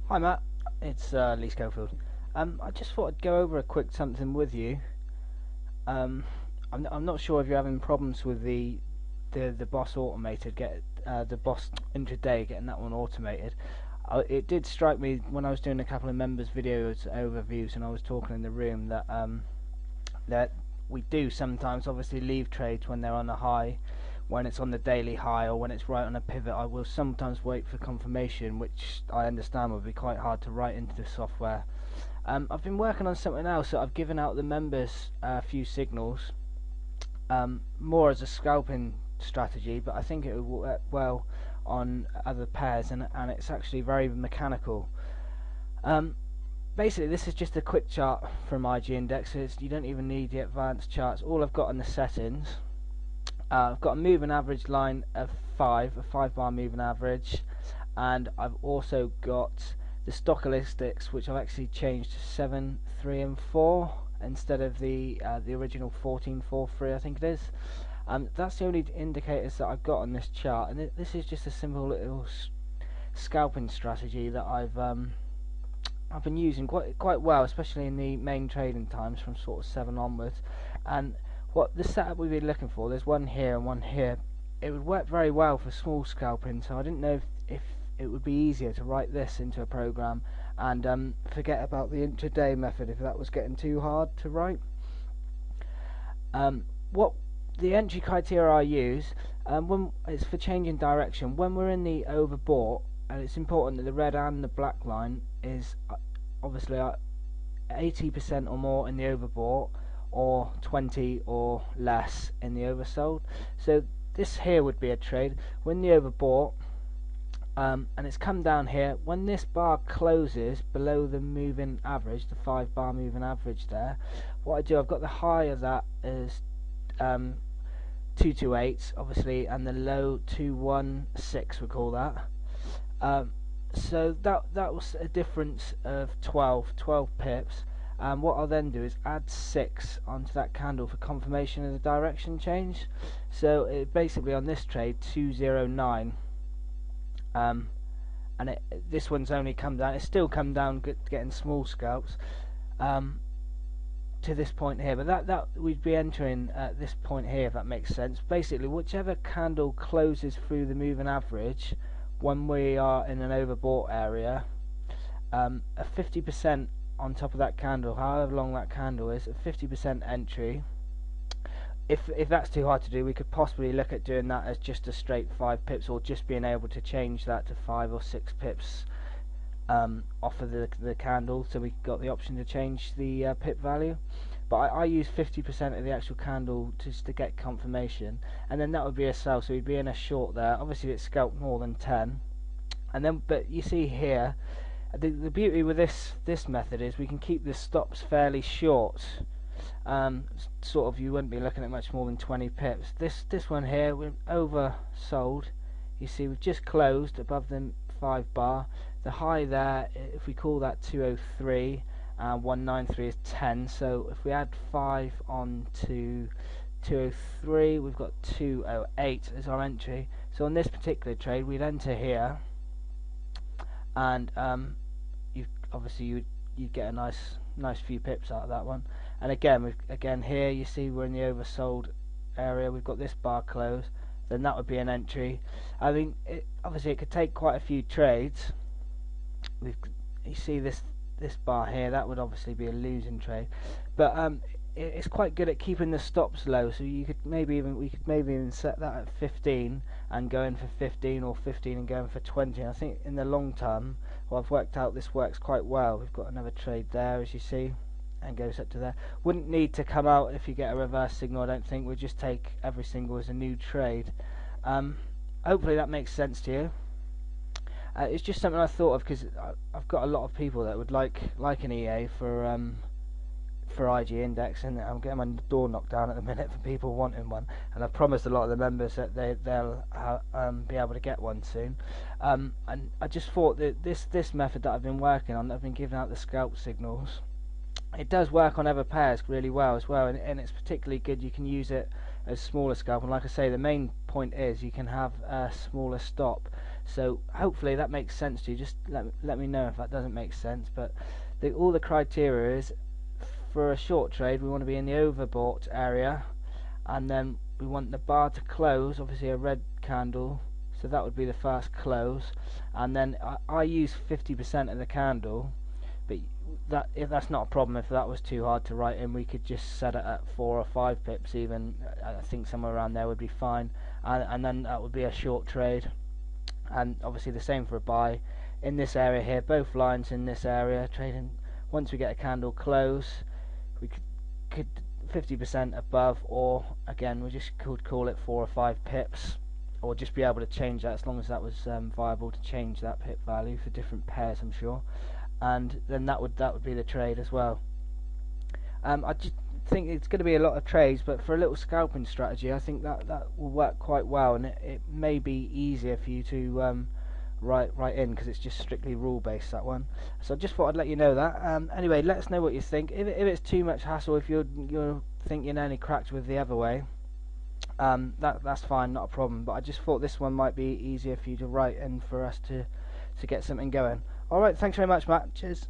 Hi Matt, it's Lee Schofield. I just thought I'd go over a quick something with you. Um, I'm not sure if you're having problems with the boss automated, the boss intraday, getting that one automated. It did strike me when I was doing a couple of members' videos overviews and I was talking in the room that we do sometimes obviously leave trades when they're on a high, when it's on the daily high or when it's right on a pivot. I will sometimes wait for confirmation, which I understand would be quite hard to write into the software. I've been working on something else that I've given out the members a few signals, more as a scalping strategy, but I think it would work well on other pairs, and it's actually very mechanical. Um, Basically, this is just a quick chart from IG indexes. You don't even need the advanced charts. All I've got in the settings, I've got a moving average line of 5, a 5-bar moving average, and I've also got the stochastics, which I've actually changed to 7, 3, and 4 instead of the original 14, 4, 3, I think it is. That's the only indicators that I've got on this chart, and this is just a simple little scalping strategy that I've been using quite well, especially in the main trading times from sort of 7 onwards. And what the setup we've been looking for, there's one here and one here. It would work very well for small scalping, so I didn't know if it would be easier to write this into a program and forget about the intraday method if that was getting too hard to write. What the entry criteria I use, when it's for changing direction, when we're in the overbought, and it's important that the red and the black line is obviously 80% or more in the overbought, or 20 or less in the oversold. So this here would be a trade when the overbought, and it's come down here. When this bar closes below the moving average, the 5-bar moving average there, what I do, I've got the high of that is 228 obviously, and the low 216 we call that. So that was a difference of 12 pips. What I'll then do is add 6 onto that candle for confirmation of the direction change. So it basically on this trade 209, and this one's only come down. It's still come down, getting small scalps to this point here, but that we'd be entering at this point here, if that makes sense. Basically, whichever candle closes through the moving average when we are in an overbought area, a 50% on top of that candle, however long that candle is, a 50% entry. If that's too hard to do, we could possibly look at doing that as just a straight 5 pips, or just being able to change that to 5 or 6 pips off of the candle, so we got the option to change the pip value. But I use 50% of the actual candle just to get confirmation, and then that would be a sell, so we'd be in a short there. Obviously it's scalped more than 10, and then but you see here, the beauty with this method is we can keep the stops fairly short. Sort of, you wouldn't be looking at much more than 20 pips. This one here, we're oversold. You see we've just closed above the 5-bar. The high there, if we call that 203, 193 is 10, so if we add 5 on to 203, we've got 208 as our entry. So on this particular trade, we'd enter here, and you'd get a nice few pips out of that one. And again here you see we're in the oversold area. We've got this bar closed, then that would be an entry. I mean, obviously it could take quite a few trades. You see this bar here, that would obviously be a losing trade, but it's quite good at keeping the stops low. So we could maybe even set that at 15 and go in for 15, or 15 and go in for 20. And I think in the long term, well, I've worked out this works quite well. We've got another trade there, as you see, and goes up to there. Wouldn't need to come out if you get a reverse signal, I don't think. We'll just take every single as a new trade. Hopefully that makes sense to you. It's just something I thought of because I've got a lot of people that would like an EA for IG index, and I'm getting my door knocked down at the minute for people wanting one, and I promised a lot of the members that they'll be able to get one soon. And I just thought that this method that I've been working on, I've been giving out the scalp signals, it does work on other pairs really well as well, and it's particularly good. You can use it as smaller scalp, and like I say, the main point is you can have a smaller stop. So hopefully that makes sense to you. Just let me know if that doesn't make sense. But all the criteria is, for a short trade we want to be in the overbought area, and then we want the bar to close, obviously a red candle, so that would be the first close, and then I use 50% of the candle, but if that's not a problem, if that was too hard to write in, we could just set it at 4 or 5 pips even. I think somewhere around there would be fine, and then that would be a short trade. And obviously the same for a buy in this area here, both lines in this area, trading once we get a candle close, we could 50% above, or again we just could call it 4 or 5 pips, or just be able to change that, as long as that was viable to change that pip value for different pairs, I'm sure. And then that would be the trade as well. I just think it's going to be a lot of trades, but for a little scalping strategy, I think that will work quite well, and it may be easier for you to write in, because it's just strictly rule based, that one. So I just thought I'd let you know that. Anyway, let us know what you think. If it's too much hassle, if you're thinking any cracks with the other way, that's fine, not a problem. But I just thought this one might be easier for you to write in for us to get something going. Alright, thanks very much, Matt. Cheers.